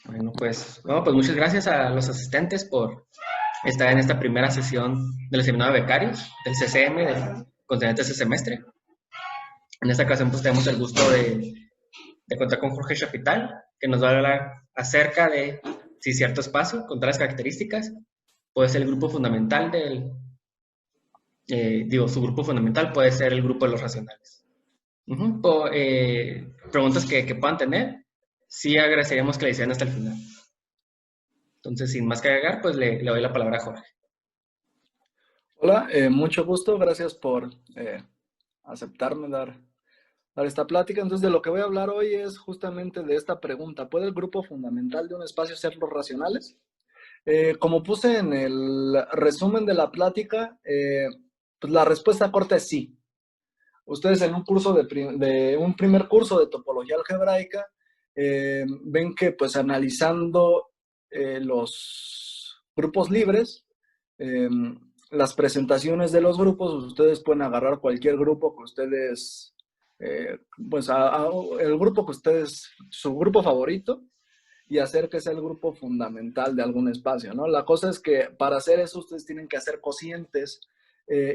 Bueno, pues muchas gracias a los asistentes por estar en esta primera sesión del seminario de becarios del CCM, del continente este semestre. En esta ocasión, pues tenemos el gusto de contar con Jorge Chapital, que nos va a hablar acerca de si cierto espacio, con tales características, puede ser el grupo fundamental su grupo fundamental puede ser el grupo de los racionales. Preguntas que puedan tener, sí agradeceríamos que le hicieran hasta el final. Entonces, sin más que agregar, pues le doy la palabra a Jorge. Hola, mucho gusto, gracias por aceptarme dar esta plática. Entonces, de lo que voy a hablar hoy es justamente de esta pregunta: ¿puede el grupo fundamental de un espacio ser los racionales? Como puse en el resumen de la plática, pues la respuesta corta es sí. Ustedes en un curso de un primer curso de topología algebraica ven que pues analizando los grupos libres, eh, las presentaciones de los grupos, ustedes pueden agarrar cualquier grupo que ustedes, pues el grupo que ustedes, su grupo favorito, y hacer que sea el grupo fundamental de algún espacio, ¿no? La cosa es que para hacer eso ustedes tienen que hacer cocientes,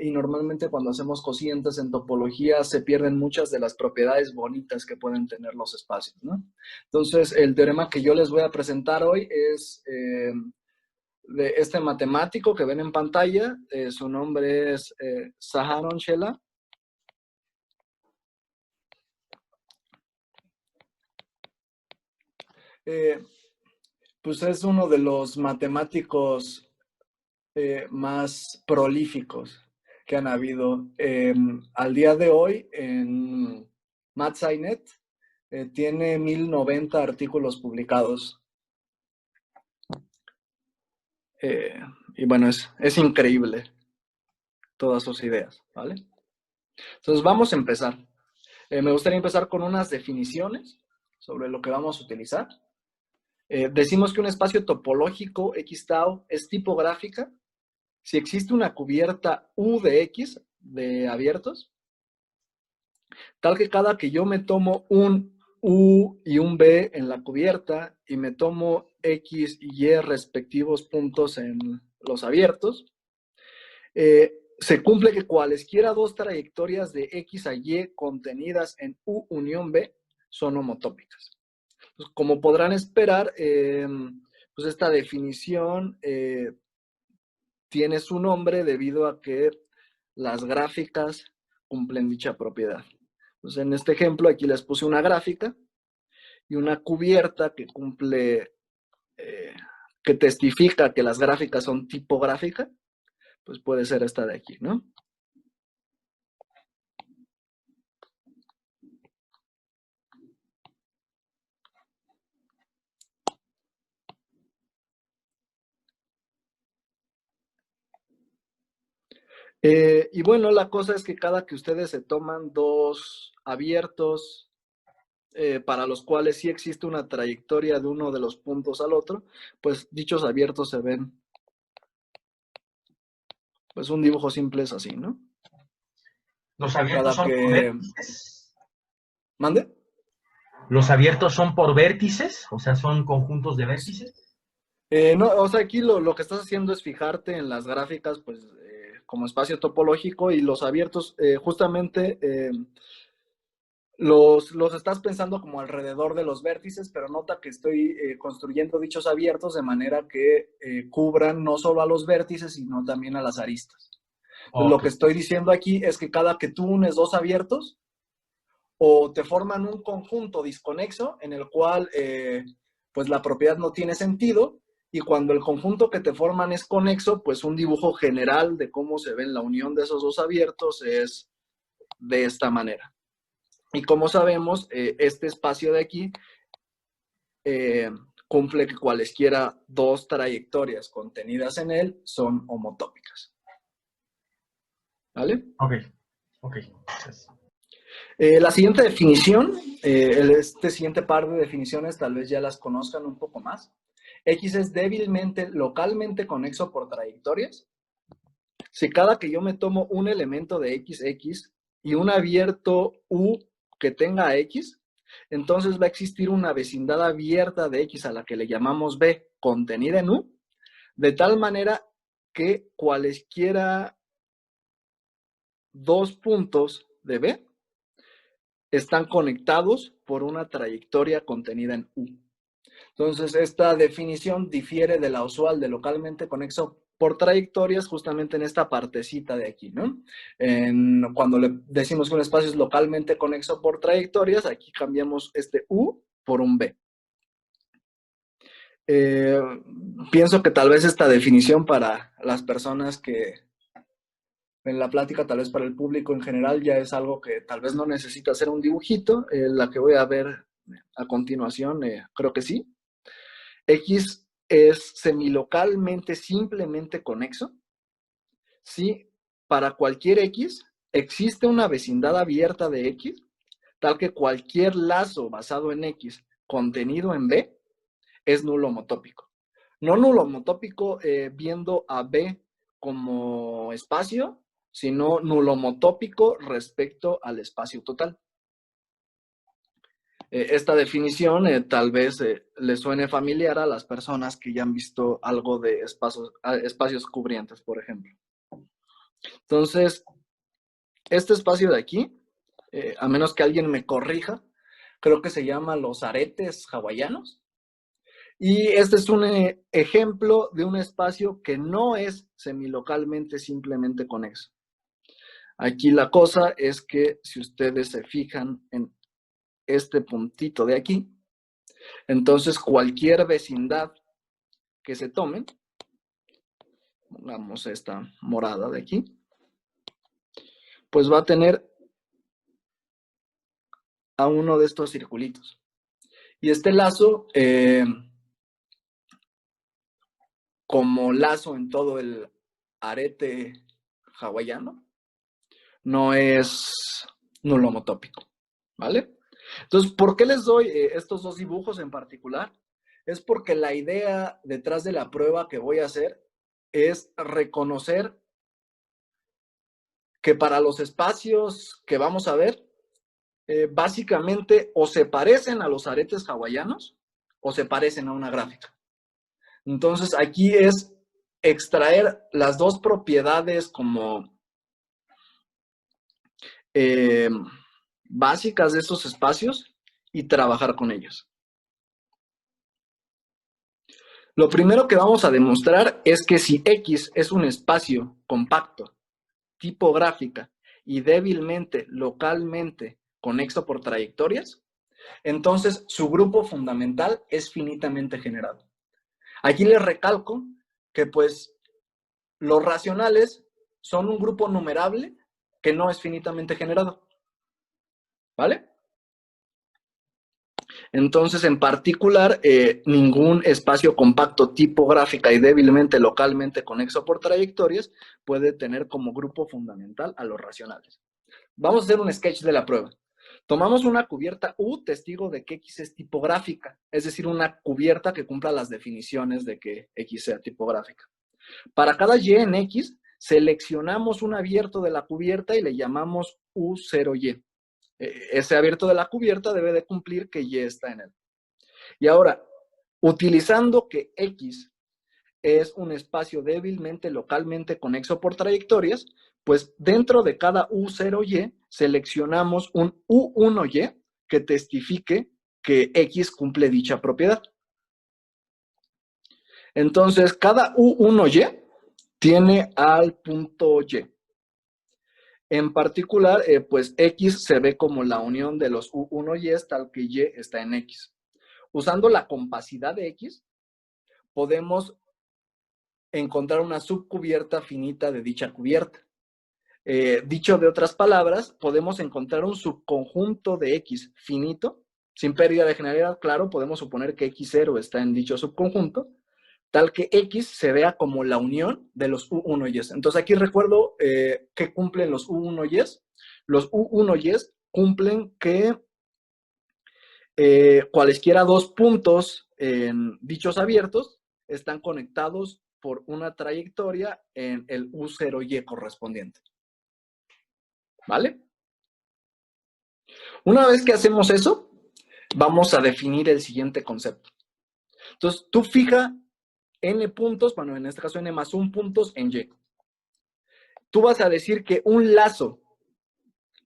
y normalmente cuando hacemos cocientes en topología se pierden muchas de las propiedades bonitas que pueden tener los espacios, ¿no? Entonces, el teorema que yo les voy a presentar hoy es de este matemático que ven en pantalla. Su nombre es Saharon Shela. Pues es uno de los matemáticos más prolíficos que han habido. Al día de hoy, en MathSciNet, tiene 1090 artículos publicados. Y bueno, es increíble todas sus ideas, ¿vale? Entonces vamos a empezar. Me gustaría empezar con unas definiciones sobre lo que vamos a utilizar. Decimos que un espacio topológico X tau es tipográfica si existe una cubierta U de X de abiertos, tal que cada que yo me tomo un U y un B en la cubierta y me tomo X y Y respectivos puntos en los abiertos, se cumple que cualesquiera dos trayectorias de X a Y contenidas en U unión B son homotópicas. Pues, como podrán esperar, pues esta definición tiene su nombre debido a que las gráficas cumplen dicha propiedad. Entonces, en este ejemplo, aquí les puse una gráfica y una cubierta que cumple, que testifica que las gráficas son tipográficas, pues puede ser esta de aquí, ¿no? Y bueno, la cosa es que cada que ustedes se toman dos abiertos, para los cuales sí existe una trayectoria de uno de los puntos al otro, pues dichos abiertos se ven, pues un dibujo simple es así, ¿no? Los abiertos Cada son por que... vértices. ¿Mande? Los abiertos son por vértices, o sea, son conjuntos de vértices. No, o sea, aquí lo que estás haciendo es fijarte en las gráficas, pues, como espacio topológico, y los abiertos, justamente, los estás pensando como alrededor de los vértices, pero nota que estoy construyendo dichos abiertos de manera que cubran no solo a los vértices, sino también a las aristas. Entonces, lo Ok. que estoy diciendo aquí es que cada que tú unes dos abiertos, o te forman un conjunto disconexo en el cual pues la propiedad no tiene sentido, y cuando el conjunto que te forman es conexo, pues un dibujo general de cómo se ve la unión de esos dos abiertos es de esta manera. Y como sabemos, este espacio de aquí cumple que cualesquiera dos trayectorias contenidas en él son homotópicas. ¿Vale? Ok. Ok. La siguiente definición, este siguiente par de definiciones tal vez ya las conozcan un poco más. X es débilmente localmente conexo por trayectorias. Si cada que yo me tomo un elemento de XX y un abierto U que tenga X, Entonces va a existir una vecindad abierta de X a la que le llamamos B contenida en U, de tal manera que cualesquiera dos puntos de B están conectados por una trayectoria contenida en U. Entonces, esta definición difiere de la usual de localmente conexo por trayectorias justamente en esta partecita de aquí, ¿no? Cuando le decimos que un espacio es localmente conexo por trayectorias, aquí cambiamos este U por un B. Pienso que tal vez esta definición para las personas que en la plática, tal vez para el público en general, ya es algo que tal vez no necesita hacer un dibujito. La que voy a ver a continuación, creo que sí. X es semilocalmente simplemente conexo si para cualquier X existe una vecindad abierta de X, tal que cualquier lazo basado en X contenido en B es nulo homotópico. No nulo homotópico viendo a B como espacio, sino nulo homotópico respecto al espacio total. Esta definición tal vez le suene familiar a las personas que ya han visto algo de espacios cubrientes, por ejemplo. Entonces, este espacio de aquí, a menos que alguien me corrija, creo que se llama los aretes hawaianos. Y este es un ejemplo de un espacio que no es semilocalmente simplemente conexo. Aquí la cosa es que si ustedes se fijan en este puntito de aquí, entonces cualquier vecindad que se tomen, pongamos esta morada de aquí, pues va a tener a uno de estos circulitos. Y este lazo, como lazo en todo el arete hawaiano, no es nulo homotópico, ¿vale? Entonces, ¿por qué les doy estos dos dibujos en particular? Es porque la idea detrás de la prueba que voy a hacer es reconocer que para los espacios que vamos a ver, básicamente o se parecen a los aretes hawaianos o se parecen a una gráfica. Entonces, aquí es extraer las dos propiedades como básicas de estos espacios y trabajar con ellos. Lo primero que vamos a demostrar es que si X es un espacio compacto, tipo gráfica y débilmente localmente conexo por trayectorias, entonces su grupo fundamental es finitamente generado. Aquí les recalco que pues los racionales son un grupo numerable que no es finitamente generado. ¿Vale? Entonces, en particular, ningún espacio compacto tipo gráfica y débilmente localmente conexo por trayectorias puede tener como grupo fundamental a los racionales. Vamos a hacer un sketch de la prueba. Tomamos una cubierta U, testigo de que X es tipográfica, es decir, una cubierta que cumpla las definiciones de que X sea tipográfica. Para cada Y en X, seleccionamos un abierto de la cubierta y le llamamos U0Y. Ese abierto de la cubierta debe de cumplir que Y está en él. Y ahora, utilizando que X es un espacio débilmente localmente conexo por trayectorias, pues dentro de cada U0Y seleccionamos un U1Y que testifique que X cumple dicha propiedad. Entonces, cada U1Y tiene al punto Y. En particular, pues X se ve como la unión de los U1Y tal que Y está en X. Usando la compacidad de X, podemos encontrar una subcubierta finita de dicha cubierta. Dicho de otras palabras, podemos encontrar un subconjunto de X finito, sin pérdida de generalidad, claro, podemos suponer que X0 está en dicho subconjunto, tal que X se vea como la unión de los U1Ys. Entonces aquí recuerdo que cumplen los U1Ys. Los U1Ys cumplen que cualesquiera dos puntos en dichos abiertos están conectados por una trayectoria en el U0Y correspondiente. ¿Vale? Una vez que hacemos eso, vamos a definir el siguiente concepto. Entonces, tú fija n puntos, bueno, en este caso n más 1 puntos en Y. Tú vas a decir que un lazo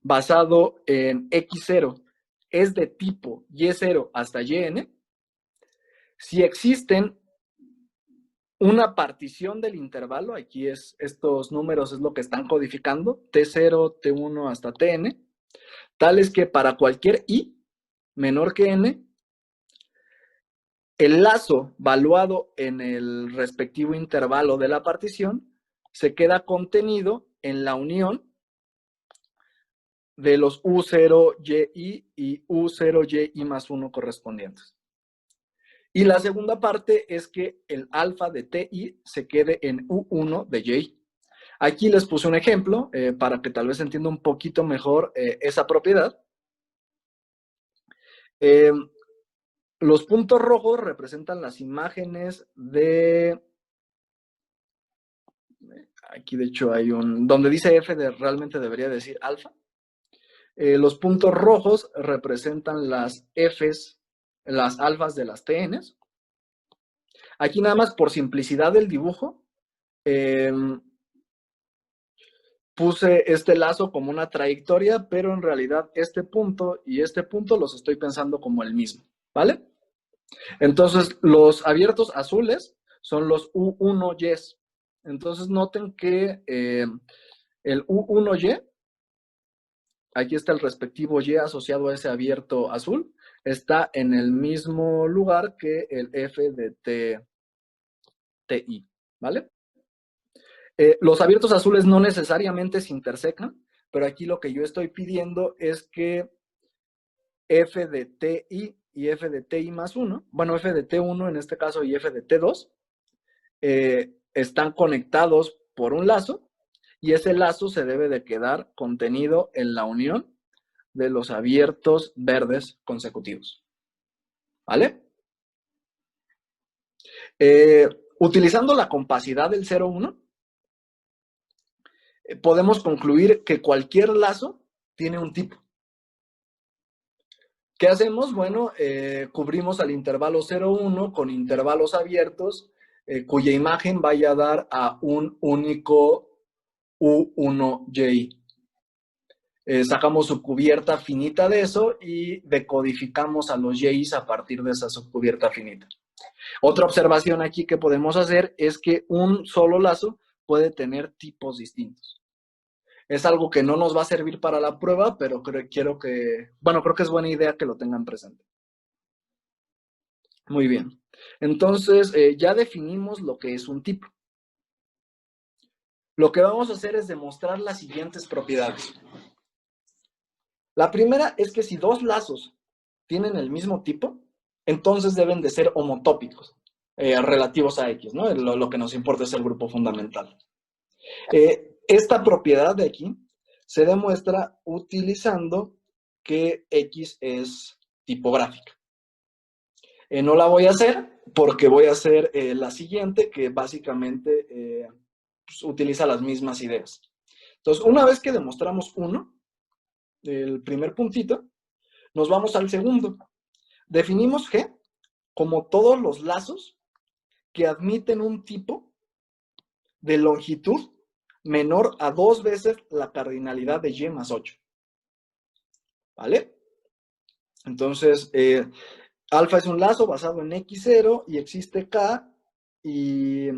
basado en X0 es de tipo Y0 hasta YN si existen una partición del intervalo, aquí estos números es lo que están codificando, T0, T1 hasta Tn, tal es que para cualquier I menor que N, el lazo valuado en el respectivo intervalo de la partición se queda contenido en la unión de los U0YI y U0YI más 1 correspondientes. Y la segunda parte es que el alfa de TI se quede en U1 de Y. Aquí les puse un ejemplo para que tal vez entienda un poquito mejor esa propiedad. Los puntos rojos representan las imágenes de... Aquí de hecho hay un... Donde dice F realmente debería decir alfa. Los puntos rojos representan las Fs, las alfas de las TNs. Aquí nada más por simplicidad del dibujo, puse este lazo como una trayectoria, pero en realidad este punto y este punto los estoy pensando como el mismo, ¿vale? Entonces, los abiertos azules son los U1Ys. Entonces, noten que el U1Y, aquí está el respectivo Y asociado a ese abierto azul, está en el mismo lugar que el F de TI, ¿vale? Los abiertos azules no necesariamente se intersecan, pero aquí lo que yo estoy pidiendo es que F de TI y F de TI más 1, bueno, F de T1 en este caso y F de T2, están conectados por un lazo y ese lazo se debe de quedar contenido en la unión de los abiertos verdes consecutivos. ¿Vale? Utilizando la compacidad del 0,1, podemos concluir que cualquier lazo tiene un tipo. ¿Qué hacemos? Bueno, cubrimos al intervalo 0,1 con intervalos abiertos cuya imagen vaya a dar a un único U1Y. Sacamos subcubierta finita de eso y decodificamos a los Y's a partir de esa subcubierta finita. Otra observación aquí que podemos hacer es que un solo lazo puede tener tipos distintos. Es algo que no nos va a servir para la prueba, pero creo que es buena idea que lo tengan presente. Muy bien. Entonces, ya definimos lo que es un tipo. Lo que vamos a hacer es demostrar las siguientes propiedades. La primera es que si dos lazos tienen el mismo tipo, entonces deben de ser homotópicos, relativos a X, ¿no? Lo que nos importa es el grupo fundamental. Esta propiedad de aquí se demuestra utilizando que X es tipográfica. No la voy a hacer porque voy a hacer la siguiente, que básicamente pues, utiliza las mismas ideas. Entonces, una vez que demostramos uno, el primer puntito, nos vamos al segundo. Definimos G como todos los lazos que admiten un tipo de longitud menor a 2 veces la cardinalidad de Y más 8. ¿Vale? Entonces, alfa es un lazo basado en X0 y existe K y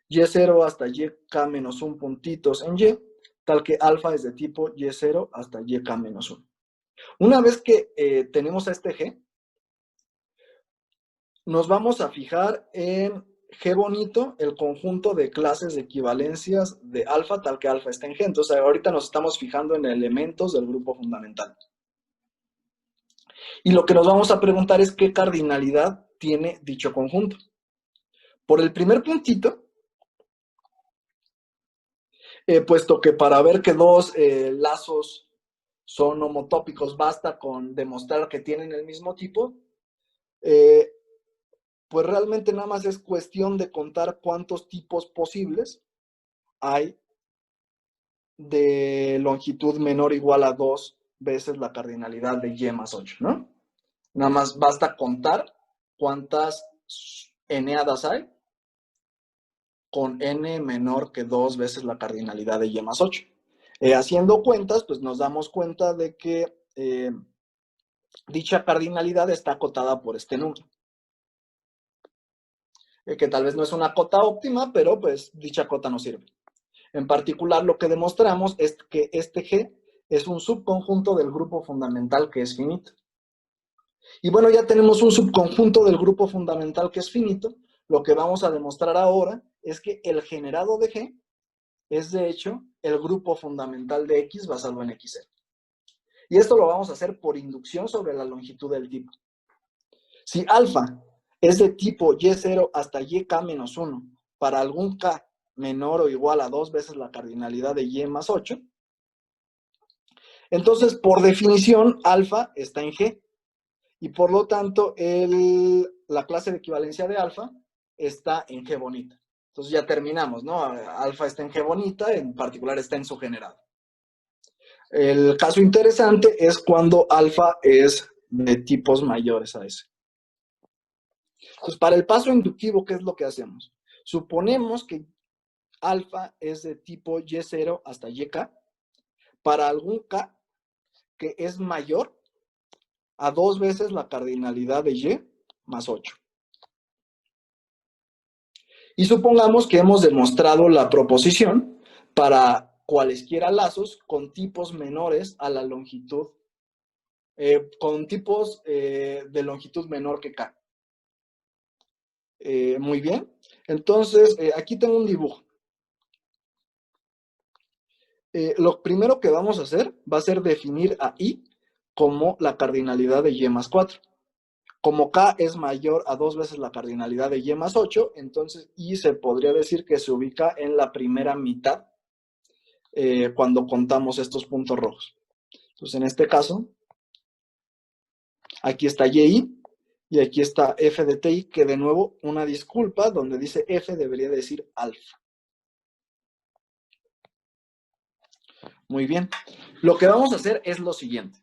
Y0 hasta YK menos 1 puntitos en Y, tal que alfa es de tipo Y0 hasta YK menos 1. Una vez que tenemos a este G, nos vamos a fijar en G bonito, el conjunto de clases de equivalencias de alfa, tal que alfa está en G. Entonces, ahorita nos estamos fijando en elementos del grupo fundamental. Y lo que nos vamos a preguntar es qué cardinalidad tiene dicho conjunto. Por el primer puntito, puesto que para ver que dos lazos son homotópicos basta con demostrar que tienen el mismo tipo, pues realmente nada más es cuestión de contar cuántos tipos posibles hay de longitud menor o igual a 2 veces la cardinalidad de Y más 8, ¿no? Nada más basta contar cuántas eneadas hay con n menor que 2 veces la cardinalidad de y más 8. Haciendo cuentas, pues nos damos cuenta de que dicha cardinalidad está acotada por este número. Que tal vez no es una cota óptima, pero pues dicha cota nos sirve. En particular, lo que demostramos es que este G es un subconjunto del grupo fundamental que es finito. Y bueno, ya tenemos un subconjunto del grupo fundamental que es finito. Lo que vamos a demostrar ahora es que el generado de G es, de hecho, el grupo fundamental de X basado en X0. Y esto lo vamos a hacer por inducción sobre la longitud del tipo. Si alfa es de tipo Y0 hasta YK menos 1 para algún K menor o igual a 2 veces la cardinalidad de Y más 8, entonces, por definición, alfa está en G. Y por lo tanto, la clase de equivalencia de alfa está en G bonita. Entonces ya terminamos, ¿no? Alfa está en G bonita, en particular está en su generado. El caso interesante es cuando alfa es de tipos mayores a ese. Entonces, para el paso inductivo, ¿qué es lo que hacemos? Suponemos que alfa es de tipo Y0 hasta YK para algún K que es mayor a 2 veces la cardinalidad de Y más 8. Y supongamos que hemos demostrado la proposición para cualesquiera lazos con tipos menores a la longitud, con tipos de longitud menor que K. Muy bien. Entonces, aquí tengo un dibujo. Lo primero que vamos a hacer va a ser definir a I como la cardinalidad de Y más 4. Como K es mayor a 2 veces la cardinalidad de Y más 8, entonces I se podría decir que se ubica en la primera mitad cuando contamos estos puntos rojos. Entonces, en este caso, aquí está YI y aquí está F de TI, que de nuevo, una disculpa, donde dice F debería decir alfa. Muy bien. Lo que vamos a hacer es lo siguiente.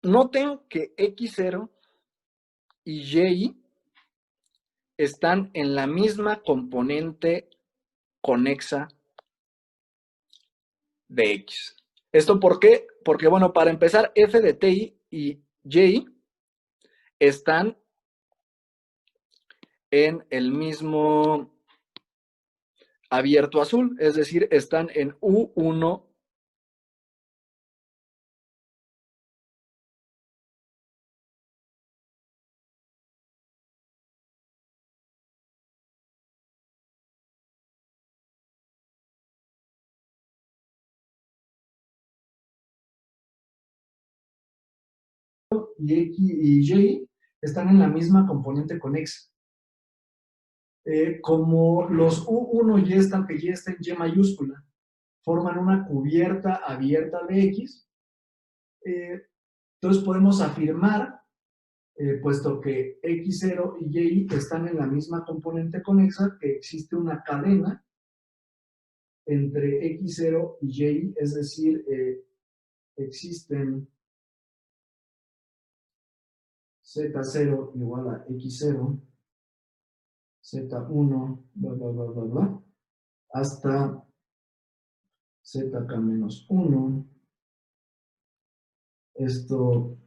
Noten que X0 y Y están en la misma componente conexa de X. ¿Esto por qué? Porque, bueno, para empezar, F de TI y Y están en el mismo abierto azul, es decir, están en U1 y X y Y están en la misma componente conexa. Como los U1 y están que Y está en Y mayúscula, forman una cubierta abierta de X, entonces podemos afirmar, puesto que X0 y Y están en la misma componente conexa, que existe una cadena entre X0 y Y, es decir, existen Z0 igual a X0, Z1, bla, bla, bla, bla, bla, hasta ZK-1. Esto,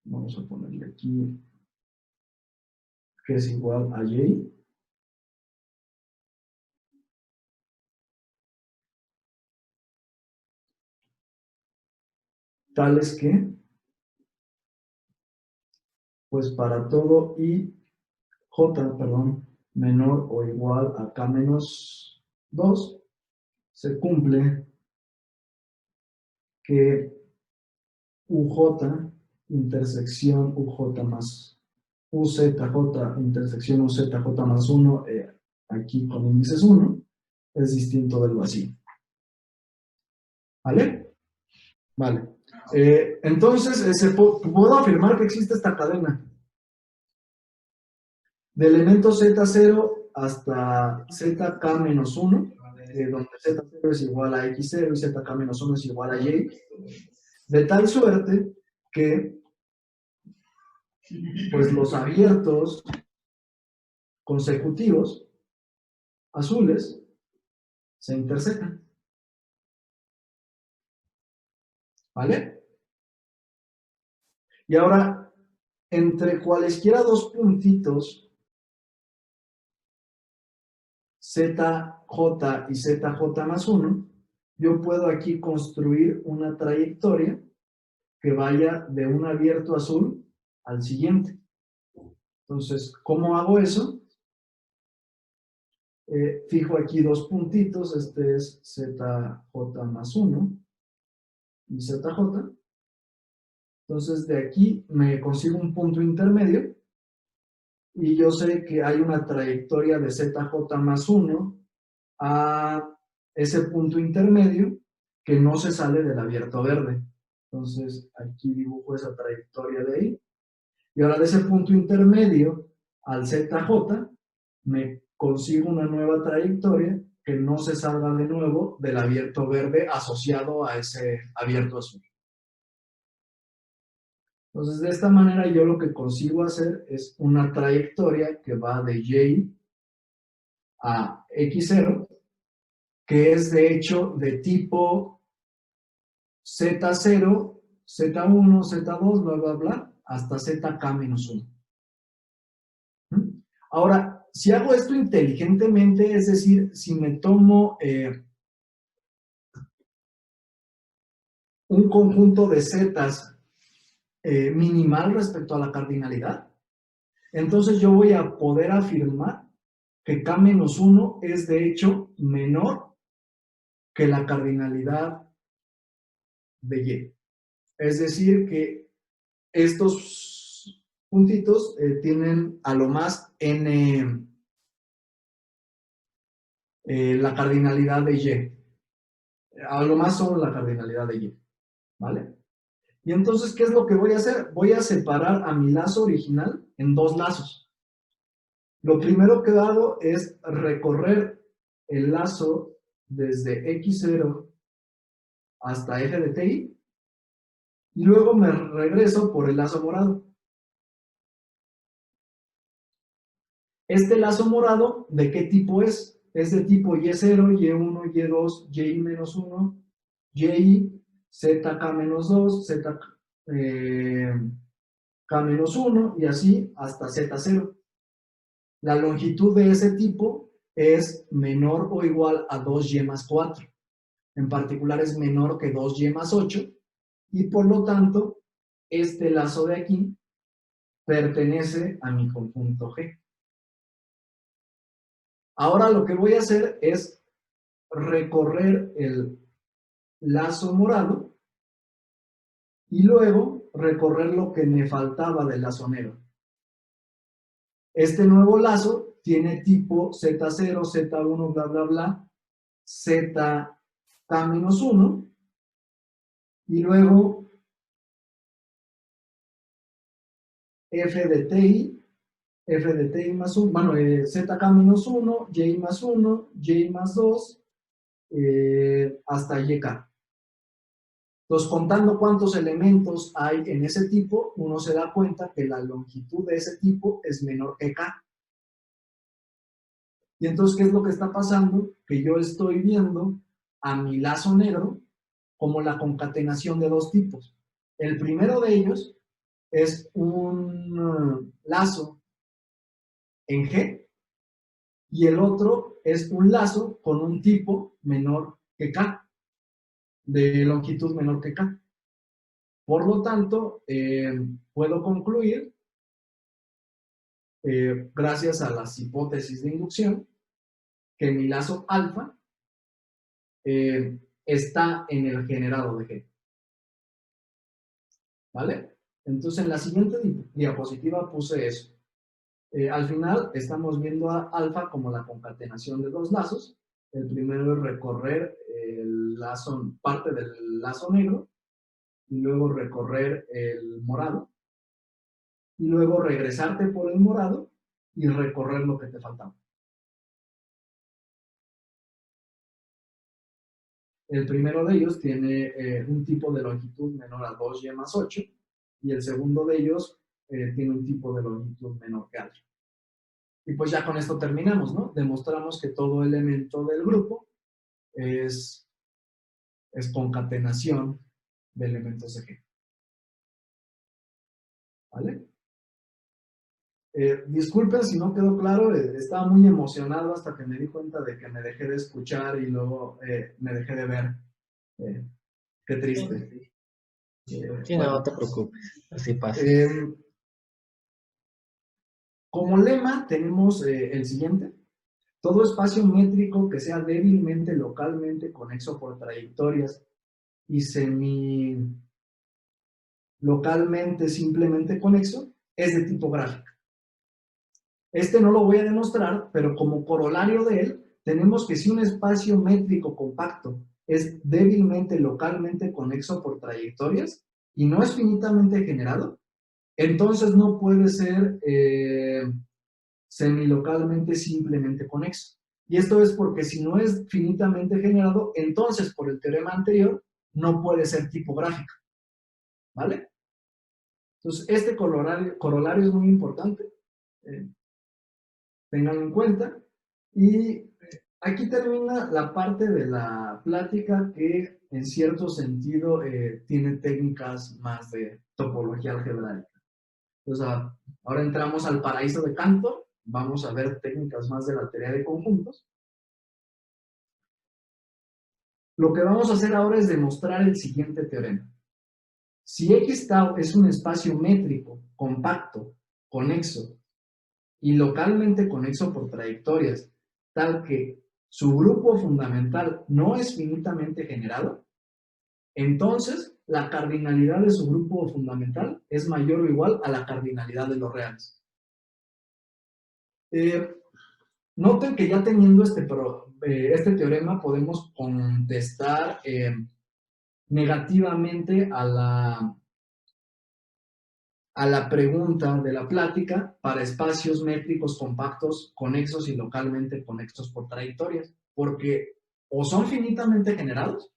vamos a ponerle aquí, que es igual a Y. Tales que, pues para todo I, J, perdón, menor o igual a K menos 2, se cumple que UJ intersección UJ más UZJ intersección UZJ más 1, aquí con índices 1, es distinto del vacío. ¿Vale? Vale. Entonces, puedo afirmar que existe esta cadena de elementos Z0 hasta ZK menos 1, donde Z0 es igual a X0 y ZK menos 1 es igual a Y, de tal suerte que pues los abiertos consecutivos azules se intersecan. ¿Vale? Y ahora, entre cualesquiera dos puntitos, ZJ y ZJ más 1, yo puedo aquí construir una trayectoria que vaya de un abierto azul al siguiente. Entonces, ¿cómo hago eso? Fijo aquí dos puntitos, este es ZJ más 1 y ZJ. Entonces, de aquí me consigo un punto intermedio y yo sé que hay una trayectoria de ZJ más 1 a ese punto intermedio que no se sale del abierto verde. Entonces, aquí dibujo esa trayectoria de ahí. Y ahora de ese punto intermedio al ZJ, me consigo una nueva trayectoria que no se salga de nuevo del abierto verde asociado a ese abierto azul. Entonces, de esta manera yo lo que consigo hacer es una trayectoria que va de Y a X0, que es de hecho de tipo Z0, Z1, Z2, bla, bla, bla, hasta ZK-1. Ahora, si hago esto inteligentemente, es decir, si me tomo un conjunto de zetas minimal respecto a la cardinalidad, entonces yo voy a poder afirmar que K-1 es de hecho menor que la cardinalidad de Y. Es decir, que estos puntitos tienen a lo más n la cardinalidad de Y. A lo más solo la cardinalidad de Y. ¿Vale? Y entonces, ¿qué es lo que voy a hacer? Voy a separar a mi lazo original en dos lazos. Lo primero que hago es recorrer el lazo desde X0 hasta F de TI y luego me regreso por el lazo morado. Este lazo morado, ¿de qué tipo es? Es de tipo Y0, Y1, Y2, Y-1, Y, ZK-2, K-1 y así hasta Z0. La longitud de ese tipo es menor o igual a 2Y más 4. En particular es menor que 2Y más 8 y por lo tanto este lazo de aquí pertenece a mi conjunto G. Ahora lo que voy a hacer es recorrer el lazo morado y luego recorrer lo que me faltaba del lazo negro. Este nuevo lazo tiene tipo Z0, Z1, bla, bla, bla, ZK-1 y luego F de TI más 1, bueno, ZK-1, Y más 1, Y más 2, hasta YK. Entonces, contando cuántos elementos hay en ese tipo, uno se da cuenta que la longitud de ese tipo es menor que K. Y entonces, ¿qué es lo que está pasando? Que yo estoy viendo a mi lazo negro como la concatenación de dos tipos. El primero de ellos es un lazo en G y el otro es un lazo con un tipo menor que K, de longitud menor que K. Por lo tanto, puedo concluir, gracias a las hipótesis de inducción, que mi lazo alfa está en el generado de G. ¿Vale? Entonces, en la siguiente diapositiva puse eso. Al final, estamos viendo a alfa como la concatenación de dos lazos. El primero es recorrer el lazo, parte del lazo negro, y luego recorrer el morado, y luego regresarte por el morado y recorrer lo que te faltaba. El primero de ellos tiene un tipo de longitud menor a 2y más 8 y el segundo de ellos tiene un tipo de longitud menor que alfa. Y pues ya con esto terminamos, ¿no? Demostramos que todo elemento del grupo es concatenación de elementos de G. ¿Vale? Disculpen si no quedó claro, estaba muy emocionado hasta que me di cuenta de que me dejé de escuchar y luego me dejé de ver. Qué triste. Sí, no te preocupes, así pasa. Como lema tenemos el siguiente. Todo espacio métrico que sea débilmente localmente conexo por trayectorias y semi-localmente simplemente conexo es de tipo gráfico. Este no lo voy a demostrar, pero como corolario de él, tenemos que si un espacio métrico compacto es débilmente localmente conexo por trayectorias y no es finitamente generado, entonces no puede ser semilocalmente simplemente conexo. Y esto es porque si no es finitamente generado, entonces por el teorema anterior no puede ser tipográfico. ¿Vale? Entonces, este corolario es muy importante. Tenganlo en cuenta. Y aquí termina la parte de la plática que en cierto sentido tiene técnicas más de topología algebraica. Entonces, ahora entramos al paraíso de Cantor. Vamos a ver técnicas más de la teoría de conjuntos. Lo que vamos a hacer ahora es demostrar el siguiente teorema. Si X tau es un espacio métrico, compacto, conexo y localmente conexo por trayectorias, tal que su grupo fundamental no es finitamente generado, entonces la cardinalidad de su grupo fundamental es mayor o igual a la cardinalidad de los reales. Noten que ya teniendo este teorema podemos contestar negativamente a la pregunta de la plática para espacios métricos compactos, conexos y localmente conexos por trayectorias, porque o son finitamente generados,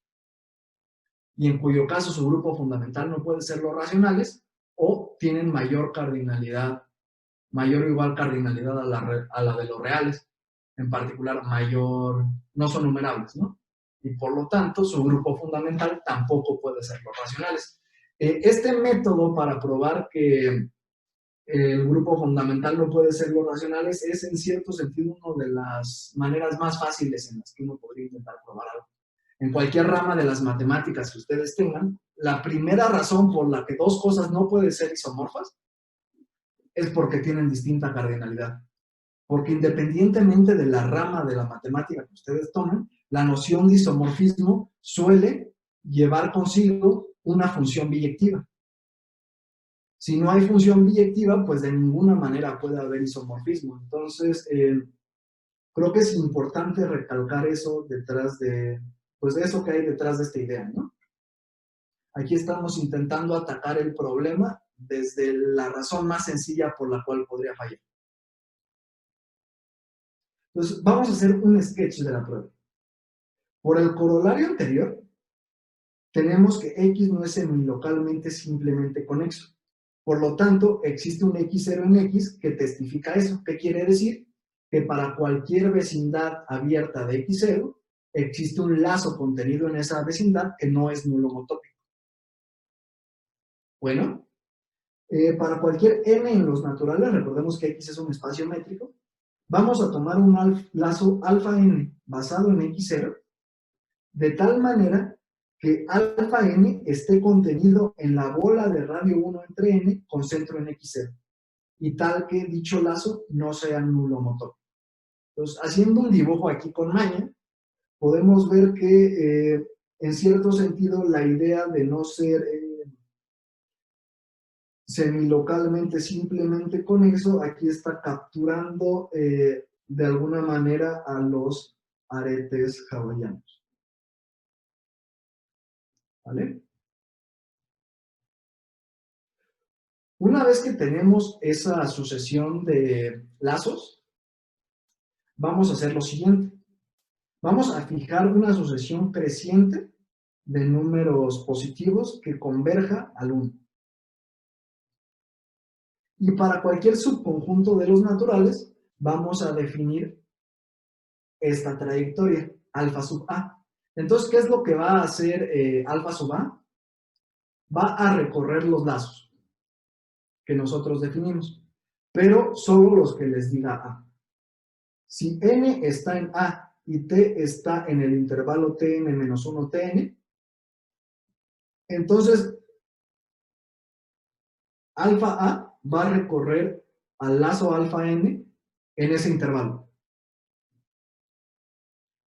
y en cuyo caso su grupo fundamental no puede ser los racionales, o tienen mayor cardinalidad, mayor o igual cardinalidad a la de los reales, en particular mayor, no son numerables, ¿no? Y por lo tanto su grupo fundamental tampoco puede ser los racionales. Este método para probar que el grupo fundamental no puede ser los racionales es en cierto sentido una de las maneras más fáciles en las que uno podría intentar probar algo. En cualquier rama de las matemáticas que ustedes tengan, la primera razón por la que dos cosas no pueden ser isomorfas es porque tienen distinta cardinalidad. Porque independientemente de la rama de la matemática que ustedes tomen, la noción de isomorfismo suele llevar consigo una función biyectiva. Si no hay función biyectiva, pues de ninguna manera puede haber isomorfismo. Entonces, creo que es importante recalcar eso detrás de, pues de eso que hay detrás de esta idea, ¿no? Aquí estamos intentando atacar el problema desde la razón más sencilla por la cual podría fallar. Entonces, vamos a hacer un sketch de la prueba. Por el corolario anterior, tenemos que X no es semilocalmente simplemente conexo. Por lo tanto, existe un X0 en X que testifica eso. ¿Qué quiere decir? Que para cualquier vecindad abierta de X0, existe un lazo contenido en esa vecindad que no es nulo homotópico. Bueno, para cualquier n en los naturales, recordemos que X es un espacio métrico, vamos a tomar un lazo alfa n basado en X0, de tal manera que alfa n esté contenido en la bola de radio 1 entre n con centro en X0, y tal que dicho lazo no sea nulo homotópico. Entonces, haciendo un dibujo aquí con maña, podemos ver que en cierto sentido la idea de no ser semilocalmente simplemente conexo, aquí está capturando de alguna manera a los aretes hawaianos. ¿Vale? Una vez que tenemos esa sucesión de lazos, vamos a hacer lo siguiente. Vamos a fijar una sucesión creciente de números positivos que converja al 1. Y para cualquier subconjunto de los naturales, vamos a definir esta trayectoria, alfa sub a. Entonces, ¿qué es lo que va a hacer alfa sub a? Va a recorrer los lazos que nosotros definimos, pero solo los que les diga a. Si n está en a y t está en el intervalo tn-1 tn, entonces alfa a va a recorrer al lazo alfa n en ese intervalo.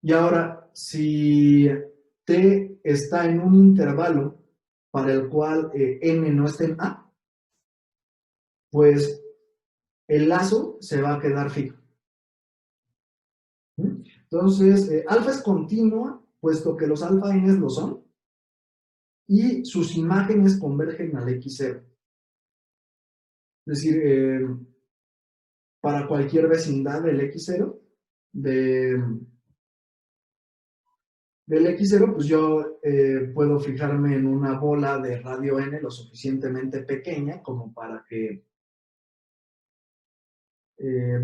Y ahora, si t está en un intervalo para el cual n no está en a, pues el lazo se va a quedar fijo. Entonces, alfa es continua, puesto que los alfa n lo son, y sus imágenes convergen al x0. Es decir, para cualquier vecindad del x0, del x0, pues yo puedo fijarme en una bola de radio n lo suficientemente pequeña como para que,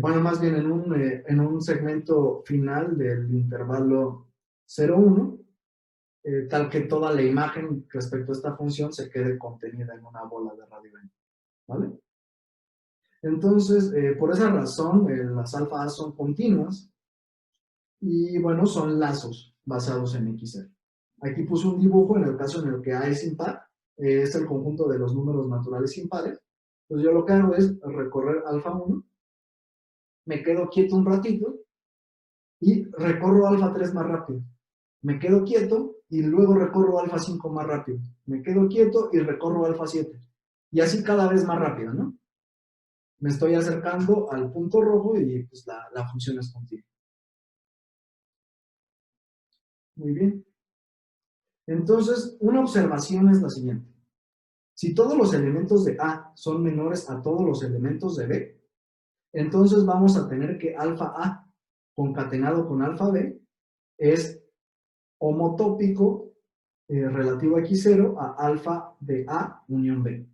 bueno, más bien en un segmento final del intervalo 0,1, tal que toda la imagen respecto a esta función se quede contenida en una bola de radio n, ¿vale? Entonces, por esa razón, las alfa A son continuas y, bueno, son lazos basados en x0. Aquí puse un dibujo en el caso en el que A es impar, es el conjunto de los números naturales impares. Entonces yo lo que hago es recorrer alfa 1, me quedo quieto un ratito y recorro alfa 3 más rápido. Me quedo quieto y luego recorro alfa 5 más rápido. Me quedo quieto y recorro alfa 7. Y así cada vez más rápido, ¿no? Me estoy acercando al punto rojo y pues la función es continua. Muy bien. Entonces, una observación es la siguiente. Si todos los elementos de A son menores a todos los elementos de B, entonces vamos a tener que alfa A concatenado con alfa B es homotópico relativo a x0 a alfa de A unión B.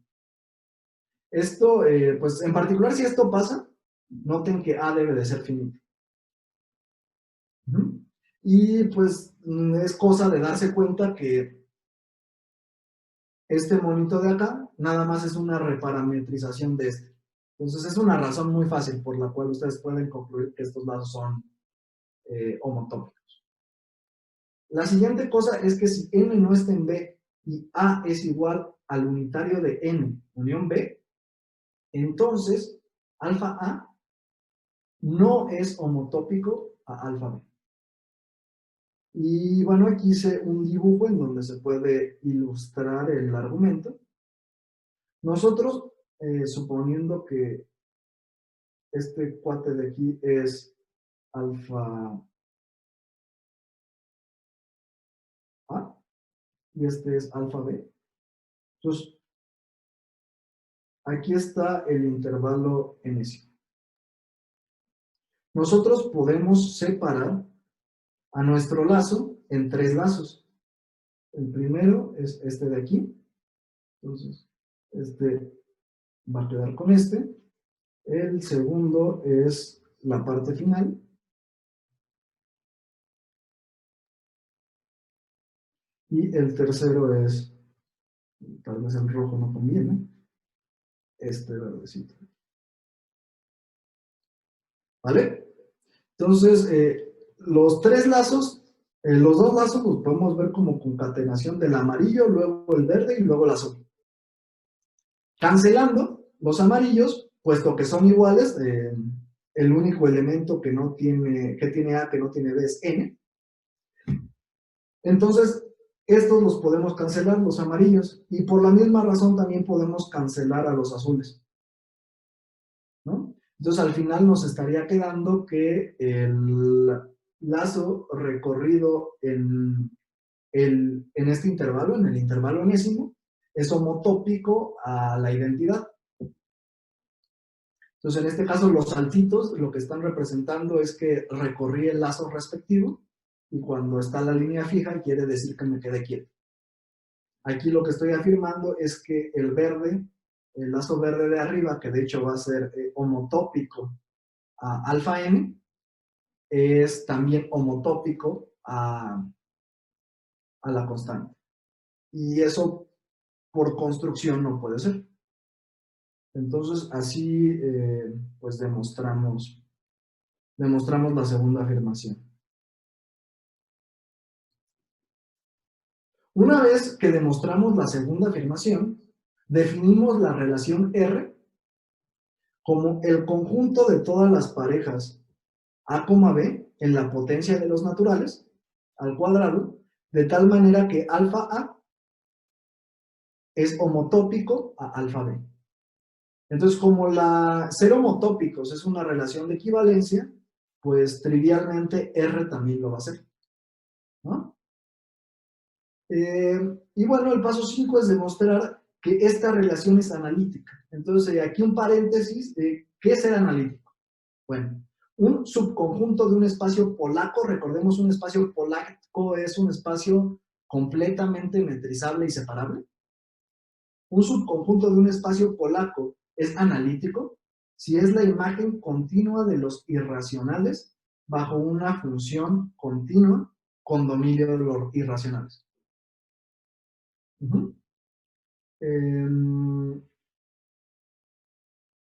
Esto, pues en particular si esto pasa, noten que A debe de ser finito. Y pues es cosa de darse cuenta que este monito de acá nada más es una reparametrización de este. Entonces es una razón muy fácil por la cual ustedes pueden concluir que estos lazos son homotópicos. La siguiente cosa es que si n no está en B y A es igual al unitario de n unión B, entonces alfa A no es homotópico a alfa B. Y bueno, aquí hice un dibujo en donde se puede ilustrar el argumento. Nosotros, suponiendo que este cuate de aquí es alfa A y este es alfa B. Entonces, aquí está el intervalo enésimo. Nosotros podemos separar a nuestro lazo en tres lazos. El primero es este de aquí. Entonces, este va a quedar con este. El segundo es la parte final. Y el tercero es, tal vez el rojo no conviene, este verdecito. ¿Vale? Entonces, los tres lazos, los dos lazos los podemos ver como concatenación del amarillo, luego el verde y luego el azul. Cancelando los amarillos, puesto que son iguales, el único elemento que tiene A, que no tiene B es N. Entonces, estos los podemos cancelar, los amarillos, y por la misma razón también podemos cancelar a los azules, ¿no? Entonces, al final nos estaría quedando que el lazo recorrido en este intervalo, en el intervalo enésimo, es homotópico a la identidad. Entonces, en este caso, los saltitos lo que están representando es que recorrí el lazo respectivo y cuando está la línea fija quiere decir que me quedé quieto. Aquí lo que estoy afirmando es que el verde, el lazo verde de arriba, que de hecho va a ser homotópico a alfa n, es también homotópico a la constante. Y eso por construcción no puede ser. Entonces así pues demostramos la segunda afirmación. Una vez que demostramos la segunda afirmación, definimos la relación R como el conjunto de todas las parejas A, B en la potencia de los naturales al cuadrado, de tal manera que alfa A es homotópico a alfa B. Entonces, como ser homotópicos es una relación de equivalencia, pues trivialmente R también lo va a ser, ¿no? Y bueno, el paso 5 es demostrar que esta relación es analítica. Entonces, aquí un paréntesis de ¿qué es ser analítico? Bueno, un subconjunto de un espacio polaco, recordemos, un espacio polaco es un espacio completamente metrizable y separable. Un subconjunto de un espacio polaco es analítico si es la imagen continua de los irracionales bajo una función continua con dominio de los irracionales.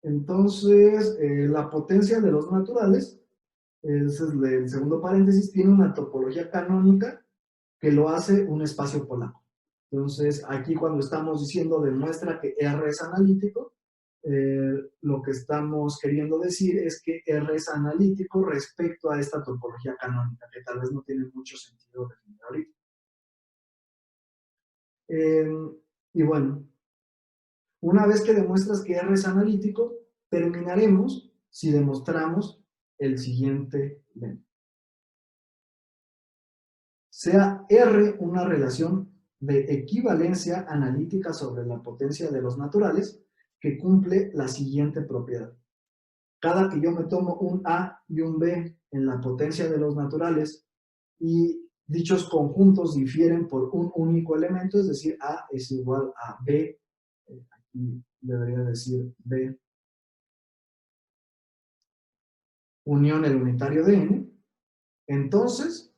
Entonces, la potencia de los naturales, ese es el segundo paréntesis, tiene una topología canónica que lo hace un espacio polaco. Entonces, aquí cuando estamos diciendo demuestra que R es analítico, lo que estamos queriendo decir es que R es analítico respecto a esta topología canónica, que tal vez no tiene mucho sentido definir ahorita. Y bueno, una vez que demuestras que R es analítico, terminaremos si demostramos el siguiente lema. Sea R una relación de equivalencia analítica sobre la potencia de los naturales que cumple la siguiente propiedad. Cada que yo me tomo un A y un B en la potencia de los naturales y dichos conjuntos difieren por un único elemento, es decir, A es igual a B, aquí debería decir B, unión el unitario de N, entonces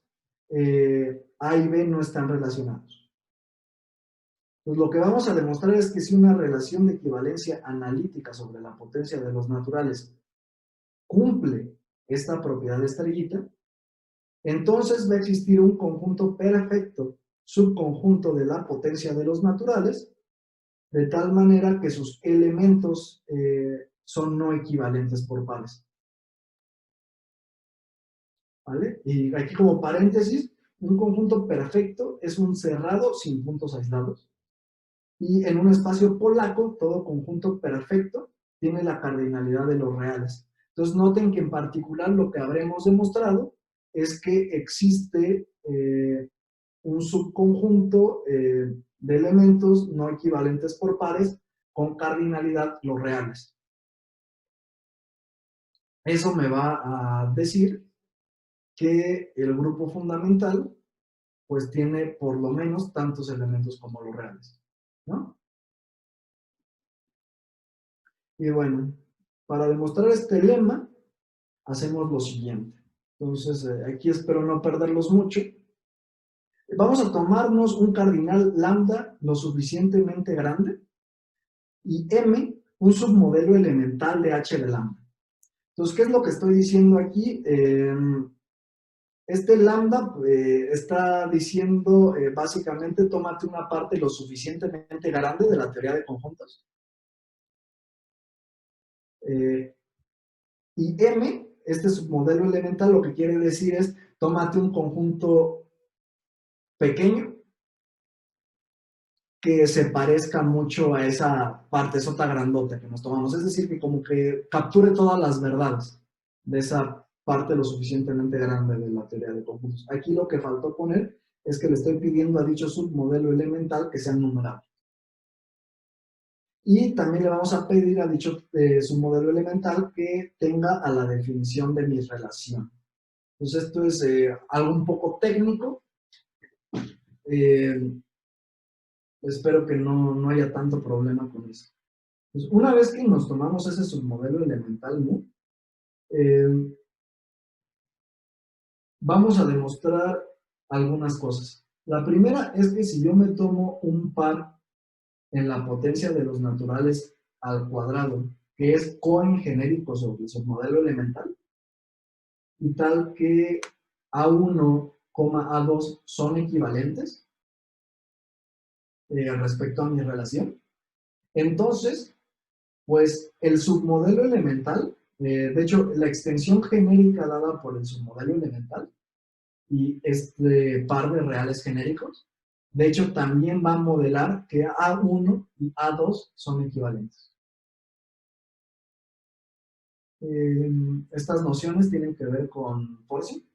A y B no están relacionados. Pues lo que vamos a demostrar es que si una relación de equivalencia analítica sobre la potencia de los naturales cumple esta propiedad de estrellita, entonces va a existir un conjunto perfecto subconjunto de la potencia de los naturales, de tal manera que sus elementos son no equivalentes por pares. ¿Vale? Y aquí como paréntesis, un conjunto perfecto es un cerrado sin puntos aislados. Y en un espacio polaco, todo conjunto perfecto tiene la cardinalidad de los reales. Entonces noten que en particular lo que habremos demostrado es que existe un subconjunto de elementos no equivalentes por pares con cardinalidad los reales. Eso me va a decir que el grupo fundamental pues tiene por lo menos tantos elementos como los reales, ¿no? Y bueno, para demostrar este lema, hacemos lo siguiente. Entonces, aquí espero no perderlos mucho. Vamos a tomarnos un cardinal lambda lo suficientemente grande y M, un submodelo elemental de H de lambda. Entonces, ¿qué es lo que estoy diciendo aquí? Este lambda está diciendo básicamente tómate una parte lo suficientemente grande de la teoría de conjuntos. Y M, este submodelo elemental, lo que quiere decir es tómate un conjunto pequeño que se parezca mucho a esa parte sota grandota que nos tomamos. Es decir, que como que capture todas las verdades de esa parte lo suficientemente grande de la teoría de conjuntos. Aquí lo que faltó poner es que le estoy pidiendo a dicho submodelo elemental que sea numerable. Y también le vamos a pedir a dicho submodelo elemental que tenga a la definición de mi relación. Pues esto es algo un poco técnico. Espero que no haya tanto problema con eso. Pues una vez que nos tomamos ese submodelo elemental mu, vamos a demostrar algunas cosas. La primera es que si yo me tomo un par en la potencia de los naturales al cuadrado, que es coingenérico sobre el submodelo elemental, y tal que A1, A2 son equivalentes respecto a mi relación, entonces, pues el submodelo elemental, de hecho, la extensión genérica dada por el submodelo elemental y este par de reales genéricos, de hecho, también va a modelar que A1 y A2 son equivalentes. Estas nociones tienen que ver con forcing.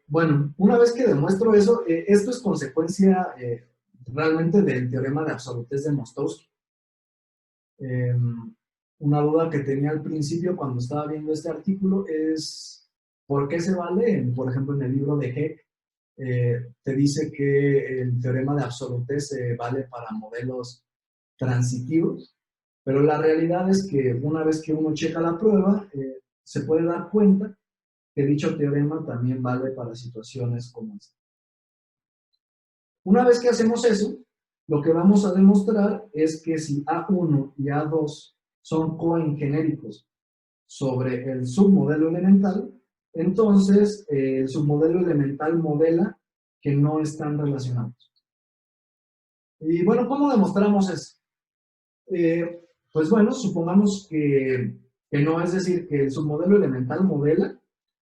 Bueno, una vez que demuestro eso, esto es consecuencia realmente del teorema de absolutez de Mostowski. Una duda que tenía al principio cuando estaba viendo este artículo es ¿por qué se vale? Por ejemplo, en el libro de Heck, te dice que el teorema de absolutez se vale para modelos transitivos, pero la realidad es que una vez que uno checa la prueba, se puede dar cuenta que dicho teorema también vale para situaciones como esta. Una vez que hacemos eso, lo que vamos a demostrar es que si A1 y A2 son coingenéricos sobre el submodelo elemental, entonces el submodelo elemental modela que no están relacionados. Y bueno, ¿cómo demostramos eso? Pues bueno, supongamos que no, es decir, que el submodelo elemental modela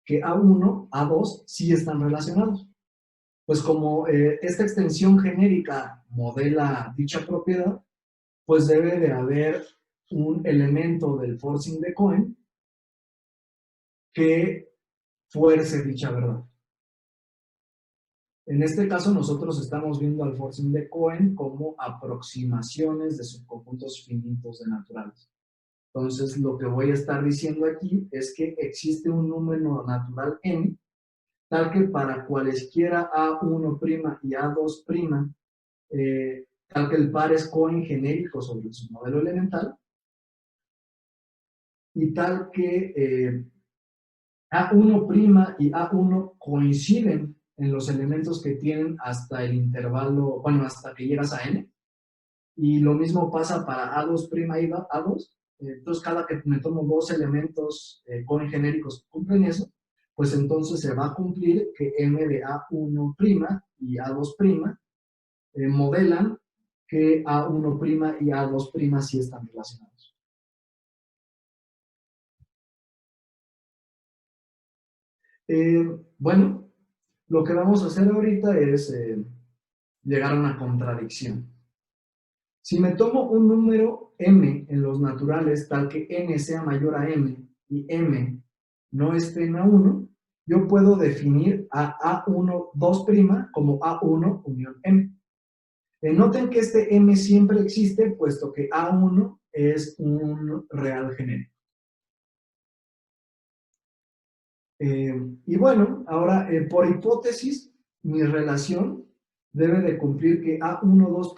que A1, A2 sí están relacionados. Pues como esta extensión genérica modela dicha propiedad, pues debe de haber un elemento del forcing de Cohen que fuerce dicha verdad. En este caso nosotros estamos viendo al forcing de Cohen como aproximaciones de subconjuntos finitos de naturales. Entonces lo que voy a estar diciendo aquí es que existe un número natural n, tal que para cualesquiera A1' y A2', tal que el par es coingenérico sobre el submodelo elemental, y tal que A1' y A1 coinciden en los elementos que tienen hasta el intervalo, bueno, hasta que llegas a n, y lo mismo pasa para A2' y A2, entonces cada que me tomo dos elementos coingenéricos que cumplen eso, pues entonces se va a cumplir que m de A1' y A2' modelan que A1' y A2' sí están relacionados. Bueno, lo que vamos a hacer ahorita es llegar a una contradicción. Si me tomo un número m en los naturales, tal que n sea mayor a m y m no esté en A1, yo puedo definir a A1 2' como A1 unión m. Noten que este m siempre existe, puesto que A1 es un real genérico. Y bueno, ahora por hipótesis, mi relación debe de cumplir que A1, 2'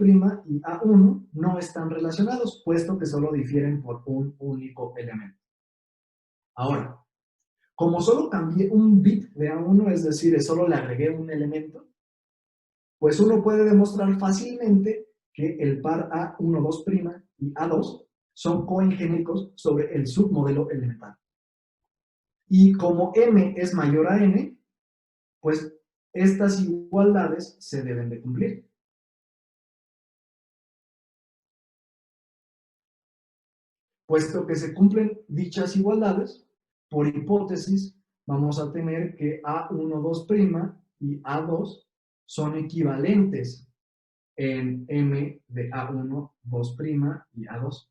y A1 no están relacionados, puesto que solo difieren por un único elemento. Ahora, como solo cambié un bit de A1, es decir, solo le agregué un elemento, pues uno puede demostrar fácilmente que el par A1, 2' y A2 son coingenéricos sobre el submodelo elemental. Y como m es mayor a n, pues estas igualdades se deben de cumplir. Puesto que se cumplen dichas igualdades, por hipótesis, vamos a tener que A1, 2' y A2 son equivalentes en m de A1, 2' y A2.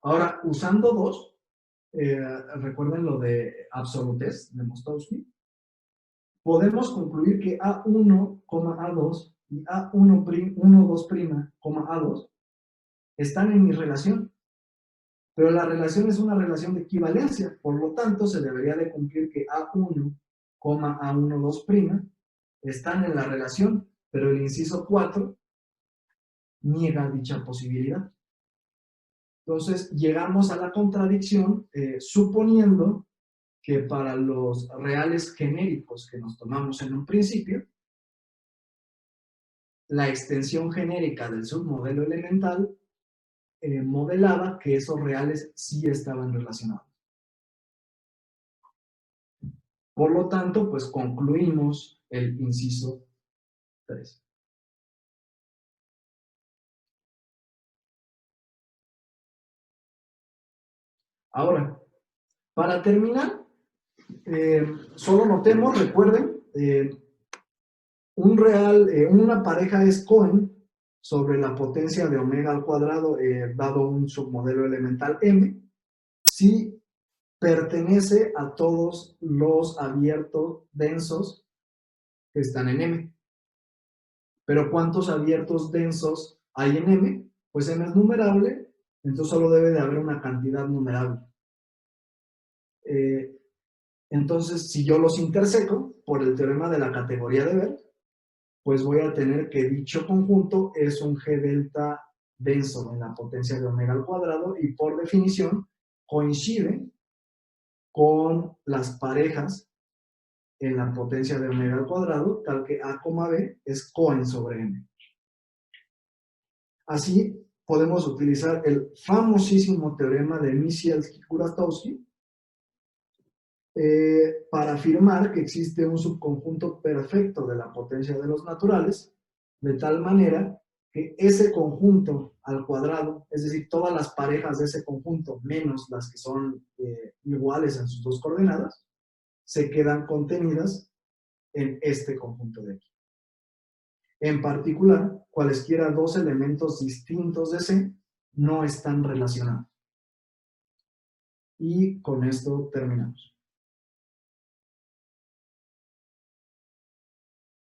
Ahora, usando 2, recuerden lo de absolutez de Mostowski, podemos concluir que A1, A2 y A1, 2', A2 están en mi relación. Pero la relación es una relación de equivalencia, por lo tanto, se debería de cumplir que A1, A12' están en la relación, pero el inciso 4 niega dicha posibilidad. Entonces, llegamos a la contradicción suponiendo que para los reales genéricos que nos tomamos en un principio, la extensión genérica del submodelo elemental modelaba que esos reales sí estaban relacionados. Por lo tanto, pues concluimos el inciso 3. Ahora, para terminar, solo notemos, recuerden, una pareja es Cohen sobre la potencia de omega al cuadrado dado un submodelo elemental M, si pertenece a todos los abiertos densos que están en M. Pero ¿cuántos abiertos densos hay en M? Pues M es numerable, entonces solo debe de haber una cantidad numerable. Entonces, si yo los interseco por el teorema de la categoría de Bell, pues voy a tener que dicho conjunto es un G delta denso en la potencia de omega al cuadrado y por definición coincide con las parejas en la potencia de omega al cuadrado, tal que A, B es Cohen sobre M. Así podemos utilizar el famosísimo teorema de Misielski-Kuratowski para afirmar que existe un subconjunto perfecto de la potencia de los naturales, de tal manera que ese conjunto al cuadrado, es decir, todas las parejas de ese conjunto, menos las que son iguales en sus dos coordenadas, se quedan contenidas en este conjunto de aquí. En particular, cualesquiera dos elementos distintos de C no están relacionados. Y con esto terminamos.